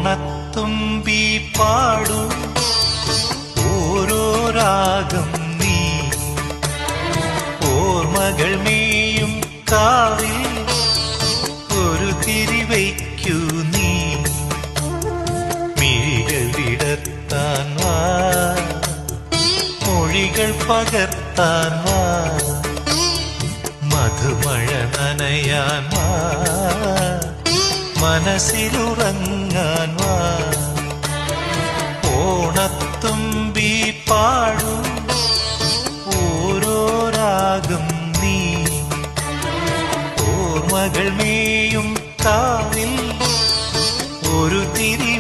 ഓണത്തുമ്പി പാടൂ ഓരോ രാഗം നീ ഓർമ്മകൾ മേയും കാവിൽ ഒരു തിരിവയ്ക്കൂ നീ മിഴികൾ വിടർത്താൻ വാ മൊഴികൾ പകർത്താൻ വാ മധുമഴ നനയാൻ വാ മനസ്സിലുറങ്ങാൻ വാ ഓണത്തുമ്പി പാടൂ ഓരോ രാഗം നീ ഓർമ്മകൾ മേയും കാവിൽ ഒരു തിരി